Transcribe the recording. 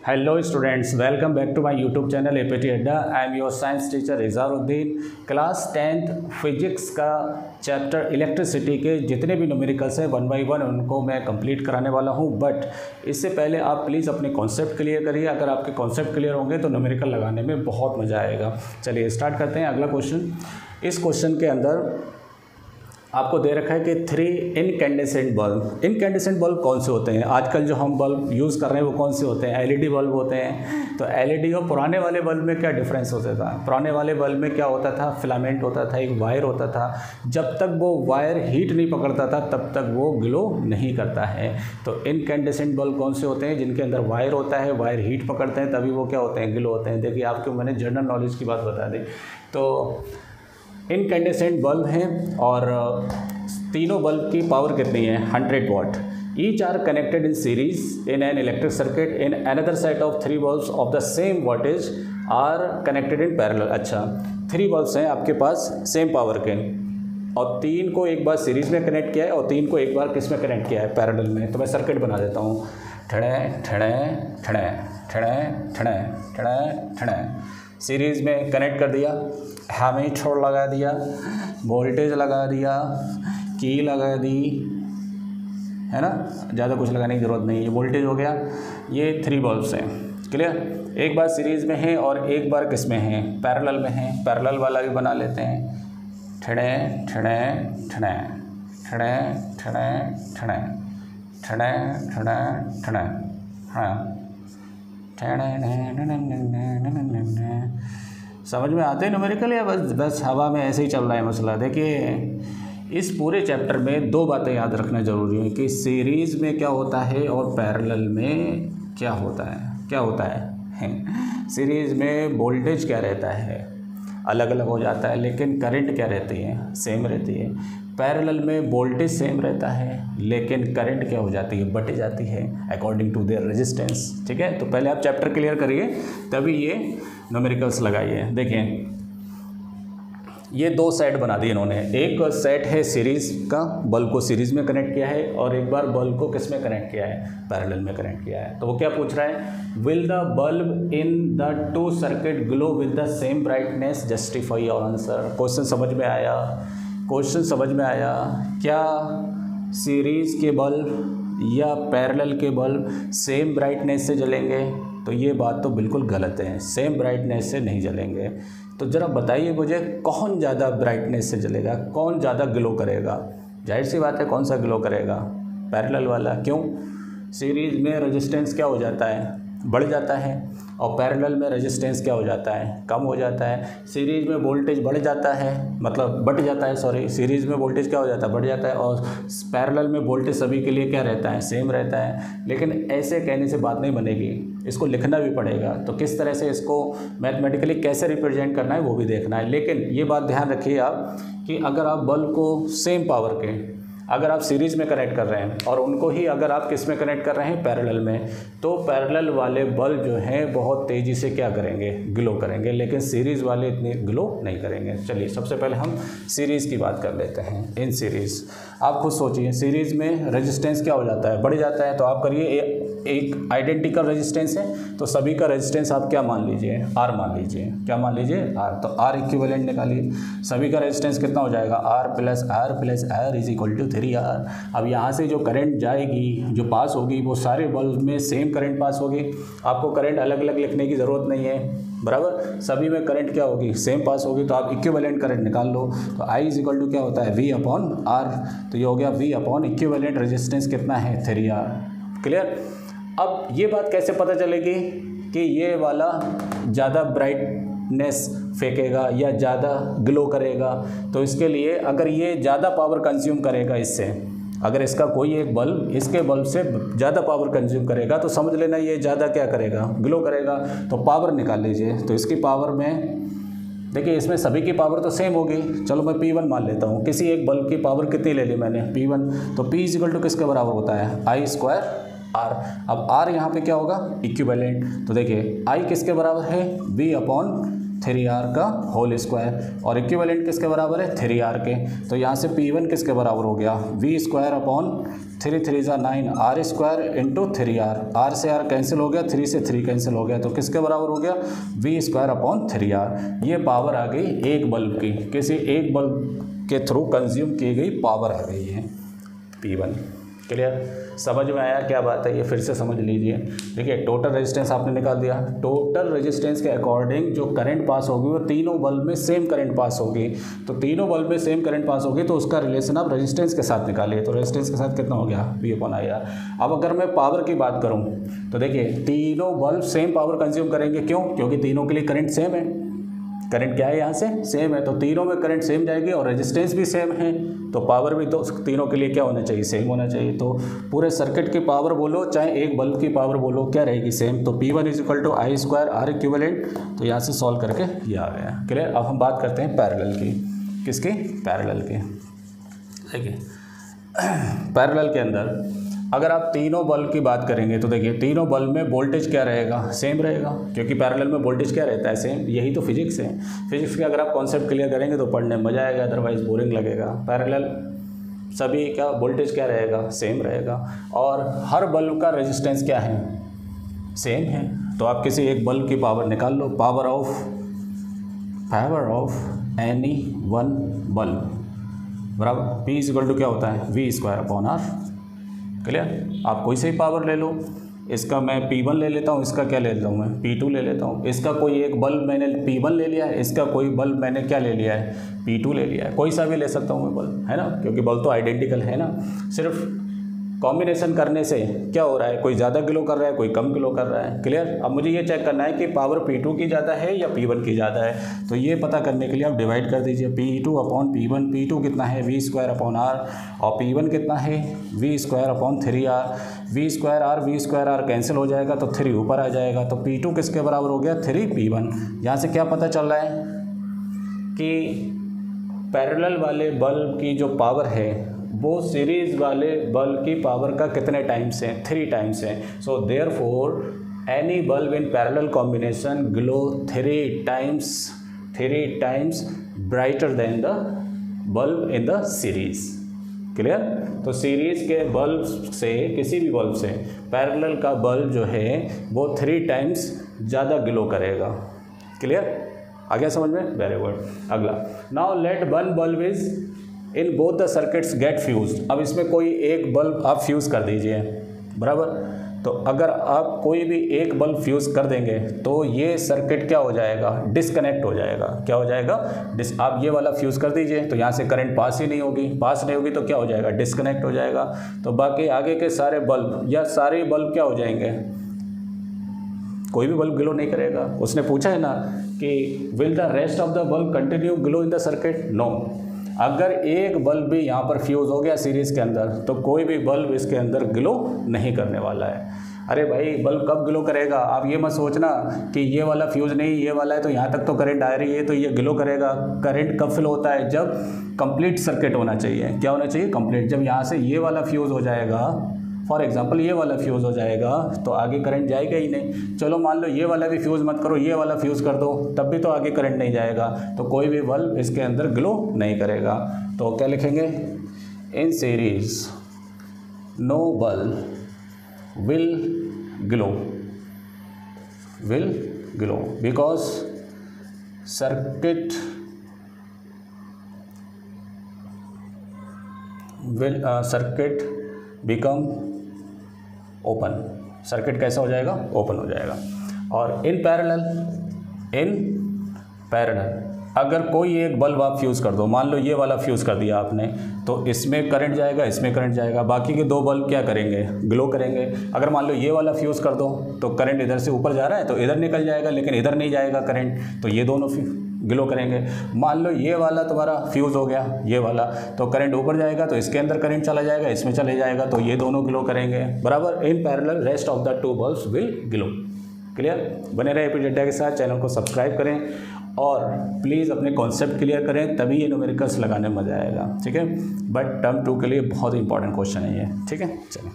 Hello students, welcome back to my YouTube channel APT Adda. I am your science teacher Izharuddin. Class 10th physics का chapter electricity के जितने भी numericals हैं 1 bye 1 उनको मैं कंप्लीट कराने वाला हूं। बट इससे पहले आप प्लीज़ अपने कॉन्सेप्ट क्लियर करिए। अगर आपके कॉन्सेप्ट क्लियर होंगे तो न्यूमेरिकल लगाने में बहुत मज़ा आएगा। चलिए स्टार्ट करते हैं। अगला क्वेश्चन, इस क्वेश्चन के अंदर आपको दे रखा है कि 3 इनकैंडेसेंट बल्ब। इनकैंडेसेंट बल्ब कौन से होते हैं? आजकल जो हम बल्ब यूज़ कर रहे हैं वो कौन से होते हैं? एलईडी बल्ब होते हैं। तो एलईडी और पुराने वाले बल्ब में क्या डिफरेंस होता था? पुराने वाले बल्ब में क्या होता था? फिलामेंट होता था, एक वायर होता था। जब तक वो वायर हीट नहीं पकड़ता था तब तक वो ग्लो नहीं करता है। तो इनकैंडेसेंट बल्ब कौन से होते हैं? जिनके अंदर वायर होता है, वायर हीट पकड़ते हैं, तभी वो क्या होते हैं? ग्लो होते हैं। देखिए, आपको मैंने जनरल नॉलेज की बात बता दी। तो इनकैंडेसेंट बल्ब हैं और तीनों बल्ब की पावर कितनी है? 100 watt. Each are connected in series in an electric circuit in another set of 3 bulbs of the same voltage are connected in parallel. अच्छा, 3 बल्ब्स हैं आपके पास सेम पावर के और 3 को एक बार सीरीज में कनेक्ट किया है और 3 को एक बार किस में कनेक्ट किया है? पैरेलल में। तो मैं सर्किट बना देता हूँ। ठड़े ठड़े ठड़े ठड़े ठड़े ठड़े ठड़े सीरीज़ में कनेक्ट कर दिया, हमें छोड़ लगा दिया, वोल्टेज लगा दिया, की लगा दी, है ना। ज़्यादा कुछ लगाने की ज़रूरत नहीं है। वोल्टेज हो गया। ये 3 बल्ब्स हैं। क्लियर? एक बार सीरीज़ में है और एक बार किस में है? पैरेलल में है। पैरेलल वाला भी बना लेते हैं। ठड़े ठड़े ठड़े ठड़े ठड़े ठड़े ठड़े ठड़े ठड़े हाँ। समझ में आते हैं न्यूमेरिकल या बस हवा में ऐसे ही चल रहा है मसला? देखिए, इस पूरे चैप्टर में 2 बातें याद रखना ज़रूरी है कि सीरीज़ में क्या होता है और पैरेलल में क्या होता है। क्या होता है? सीरीज़ में वोल्टेज क्या रहता है? अलग अलग हो जाता है, लेकिन करंट क्या रहती है? सेम रहती है। पैरेलल में वोल्टेज सेम रहता है लेकिन करंट क्या हो जाती है? बट जाती है अकॉर्डिंग टू देयर रेजिस्टेंस। ठीक है, तो पहले आप चैप्टर क्लियर करिए तभी ये न्यूमेरिकल्स लगाइए। देखिए, ये 2 सेट बना दिए इन्होंने। एक सेट है सीरीज़ का, बल्ब को सीरीज़ में कनेक्ट किया है और एक बार बल्ब को किस में कनेक्ट किया है? पैरेलल में कनेक्ट किया है। तो वो क्या पूछ रहा है? Will the bulb in the 2 circuit glow with the same brightness? Justify your answer. Question समझ में आया? क्वेश्चन समझ में आया? क्या सीरीज़ के बल्ब या पैरेलल के बल्ब सेम ब्राइटनेस से जलेंगे? तो ये बात तो बिल्कुल गलत है। सेम ब्राइटनेस से नहीं जलेंगे। तो ज़रा बताइए मुझे, कौन ज़्यादा ब्राइटनेस से जलेगा? कौन ज़्यादा ग्लो करेगा? जाहिर सी बात है, कौन सा ग्लो करेगा? पैरेलल वाला। क्यों? सीरीज़ में रेजिस्टेंस क्या हो जाता है? बढ़ जाता है और पैरेलल में रेजिस्टेंस क्या हो जाता है? कम हो जाता है। सीरीज़ में वोल्टेज बढ़ जाता है, मतलब बढ़ जाता है, सॉरी, सीरीज़ में वोल्टेज क्या हो जाता है? बढ़ जाता है। और पैरेलल में वोल्टेज सभी के लिए क्या रहता है? सेम रहता है। लेकिन ऐसे कहने से बात नहीं बनेगी, इसको लिखना भी पड़ेगा। तो किस तरह से इसको मैथमेटिकली कैसे रिप्रेजेंट करना है वो भी देखना है। लेकिन ये बात ध्यान रखिए आप कि अगर आप बल्ब को सेम पावर के अगर आप सीरीज़ में कनेक्ट कर रहे हैं और उनको ही अगर आप किस में कनेक्ट कर रहे हैं? पैरेलल में, तो पैरेलल वाले बल्ब जो हैं बहुत तेज़ी से क्या करेंगे? ग्लो करेंगे। लेकिन सीरीज़ वाले इतने ग्लो नहीं करेंगे। चलिए, सबसे पहले हम सीरीज़ की बात कर लेते हैं। इन सीरीज़ आप खुद सोचिए, सीरीज़ में रेजिस्टेंस क्या हो जाता है? बढ़ जाता है। तो आप करिए, एक आइडेंटिकल रेजिस्टेंस है तो सभी का रेजिस्टेंस आप क्या मान लीजिए? R मान लीजिए। क्या मान लीजिए? R। तो R इक्विवेलेंट निकालिए। सभी का रेजिस्टेंस कितना हो जाएगा? R plus R is equal to 3R। अब यहाँ से जो करंट जाएगी, जो पास होगी, वो सारे बल्ब में सेम करंट पास होगी। आपको करंट अलग अलग लिखने की ज़रूरत नहीं है, बराबर। सभी में करंट क्या होगी? सेम पास होगी। तो आप इक्विवेलेंट करंट निकाल लो। तो I इज इक्वल टू क्या होता है? V upon R। तो ये हो गया V अपॉन इक्विवेलेंट रेजिस्टेंस कितना है? 3R। क्लियर? अब ये बात कैसे पता चलेगी कि ये वाला ज़्यादा ब्राइटनेस फेंकेगा या ज़्यादा ग्लो करेगा? तो इसके लिए अगर ये ज़्यादा पावर कंज्यूम करेगा इससे, अगर इसका कोई एक बल्ब इसके बल्ब से ज़्यादा पावर कंज्यूम करेगा तो समझ लेना ये ज़्यादा क्या करेगा? ग्लो करेगा। तो पावर निकाल लीजिए। तो इसकी पावर में देखिए, इसमें सभी की पावर तो सेम होगी। चलो मैं P1 मान लेता हूँ। किसी एक बल्ब की पावर कितनी ले ली मैंने? P1। तो P इज इक्वल टू किसके बराबर होता है? I square R। अब R यहाँ पे क्या होगा? इक्विवेलेंट। तो देखिए, I किसके बराबर है? V अपॉन 3r का होल स्क्वायर और इक्विवेलेंट किसके बराबर है 3r के। तो यहाँ से P1 किसके बराबर हो गया v square upon 3 3 = 9 r square into 3r। r से r कैंसिल हो गया, 3 से 3 कैंसिल हो गया, तो किसके बराबर हो गया v स्क्वायर अपॉन 3r। ये पावर आ गई एक बल्ब की, किसी एक बल्ब के थ्रू कंज्यूम की गई पावर आ गई है P1। क्लियर, समझ में आया क्या बात है, ये फिर से समझ लीजिए। देखिए टोटल रेजिस्टेंस आपने निकाल दिया, टोटल रेजिस्टेंस के अकॉर्डिंग जो करंट पास होगी वो तीनों बल्ब में सेम करंट पास होगी। तो तीनों बल्ब में सेम करंट पास होगी तो उसका रिलेशन आप रेजिस्टेंस के साथ निकालिए। तो रेजिस्टेंस के साथ कितना हो गया V/IR। अब अगर मैं पावर की बात करूँ तो देखिए तीनों बल्ब सेम पावर कंज्यूम करेंगे, क्यों, क्योंकि तीनों के लिए करंट सेम है। करंट क्या है यहाँ से सेम है, तो तीनों में करंट सेम जाएगी और रेजिस्टेंस भी सेम है, तो पावर भी तो तीनों के लिए क्या होना चाहिए सेम होना चाहिए। तो पूरे सर्किट की पावर बोलो चाहे एक बल्ब की पावर बोलो क्या रहेगी सेम। तो P1 = I square R equivalent. तो यहाँ से सॉल्व करके ये आ गया। क्लियर, अब हम बात करते हैं पैरेलल की। किसकी, पैरेलल की। देखिए पैरेलल के अंदर अगर आप तीनों बल्ब की बात करेंगे तो देखिए तीनों बल्ब में वोल्टेज क्या रहेगा सेम रहेगा, क्योंकि पैरेलल में वोल्टेज क्या रहता है सेम। यही तो फिजिक्स है। फिजिक्स के अगर आप कॉन्सेप्ट क्लियर करेंगे तो पढ़ने में मज़ा आएगा, अदरवाइज बोरिंग लगेगा। पैरेलल सभी का वोल्टेज क्या रहेगा सेम रहेगा और हर बल्ब का रेजिस्टेंस क्या है सेम है। तो आप किसी एक बल्ब की पावर निकाल लो, power of any one bulb बराबर P = क्या होता है V square upon R। Clear, आप कोई से ही पावर ले लो, इसका मैं P1 ले लेता हूँ, इसका क्या ले लेता हूँ मैं P2 ले लेता हूँ। इसका कोई एक बल्ब मैंने P1 ले लिया है, इसका कोई बल्ब मैंने क्या ले लिया है P2 ले लिया है। कोई सा भी ले सकता हूँ मैं बल्ब, है ना, क्योंकि बल्ब तो आइडेंटिकल है ना। सिर्फ कॉम्बिनेशन करने से क्या हो रहा है, कोई ज़्यादा ग्लो कर रहा है कोई कम ग्लो कर रहा है। क्लियर, अब मुझे ये चेक करना है कि पावर P2 की ज़्यादा है या P1 की ज़्यादा है। तो ये पता करने के लिए आप डिवाइड कर दीजिए P2 अपॉन P1। P2 कितना है V स्क्वायर अपॉन R और P1 कितना है V square upon 3R। V square R cancel हो जाएगा तो 3 ऊपर आ जाएगा। तो P2 किसके बराबर हो गया 3P1। यहाँ से क्या पता चल रहा है कि पैरेलल वाले बल्ब की जो पावर है वो सीरीज़ वाले बल्ब की पावर का कितने टाइम्स है 3 टाइम्स है। So therefore any bulb in parallel combination glow 3 times brighter then the bulb in the series. Clear, तो सीरीज़ के बल्ब से किसी भी बल्ब से पैरेलल का बल्ब जो है वो 3 टाइम्स ज़्यादा ग्लो करेगा। क्लियर, आ गया समझ में, वेरी गुड। अगला, now let one bulb is in both the circuits get fused. अब इसमें कोई एक बल्ब आप फ्यूज़ कर दीजिए बराबर। तो अगर आप कोई भी एक बल्ब फ्यूज़ कर देंगे तो ये सर्किट क्या हो जाएगा डिस्कनेक्ट हो जाएगा। क्या हो जाएगा आप ये वाला फ्यूज़ कर दीजिए तो यहाँ से करंट पास नहीं होगी तो क्या हो जाएगा डिस्कनेक्ट हो जाएगा। तो बाकी आगे के सारे बल्ब या सारे बल्ब क्या हो जाएंगे, कोई भी बल्ब ग्लो नहीं करेगा। उसने पूछा है ना कि will the rest of the bulb continue glow in the circuit, no. अगर एक बल्ब भी यहाँ पर फ्यूज़ हो गया सीरीज़ के अंदर तो कोई भी बल्ब इसके अंदर ग्लो नहीं करने वाला है। अरे भाई बल्ब कब ग्लो करेगा, आप ये मत सोचना कि ये वाला फ्यूज़ नहीं ये वाला है तो यहाँ तक तो करंट आ रही है तो ये ग्लो करेगा। करंट कब फ्लो होता है, जब कंप्लीट सर्किट होना चाहिए। क्या होना चाहिए, कंप्लीट। जब यहाँ से ये वाला फ्यूज़ हो जाएगा, फॉर एग्जांपल ये वाला फ्यूज़ हो जाएगा तो आगे करंट जाएगा ही नहीं। चलो मान लो ये वाला भी फ्यूज़ मत करो, ये वाला फ्यूज़ कर दो, तब भी तो आगे करंट नहीं जाएगा, तो कोई भी बल्ब इसके अंदर ग्लो नहीं करेगा। तो क्या लिखेंगे, in series no bulb will glow because circuit become open. Circuit कैसा हो जाएगा, ओपन हो जाएगा। और इन पैरेलल अगर कोई एक बल्ब आप फ्यूज़ कर दो, मान लो ये वाला फ्यूज़ कर दिया आपने, तो इसमें करंट जाएगा इसमें करंट जाएगा, बाकी के 2 बल्ब क्या करेंगे ग्लो करेंगे। अगर मान लो ये वाला फ्यूज़ कर दो तो करंट इधर से ऊपर जा रहा है तो इधर निकल जाएगा, लेकिन इधर नहीं जाएगा करंट, तो ये दोनों ग्लो करेंगे। मान लो ये वाला तुम्हारा फ्यूज़ हो गया ये वाला, तो करंट ऊपर जाएगा तो इसके अंदर करंट चला जाएगा इसमें चले जाएगा, तो ये दोनों ग्लो करेंगे बराबर। In parallel rest of the 2 bulbs will glow. Clear, बने रहे एपी अड्डा के साथ, चैनल को सब्सक्राइब करें और प्लीज़ अपने कॉन्सेप्ट क्लियर करें, तभी ये न्यूमेरिकल्स लगाने में मज़ा आएगा। ठीक है, बट टर्म 2 के लिए बहुत इंपॉर्टेंट क्वेश्चन है ये। ठीक है, चलिए।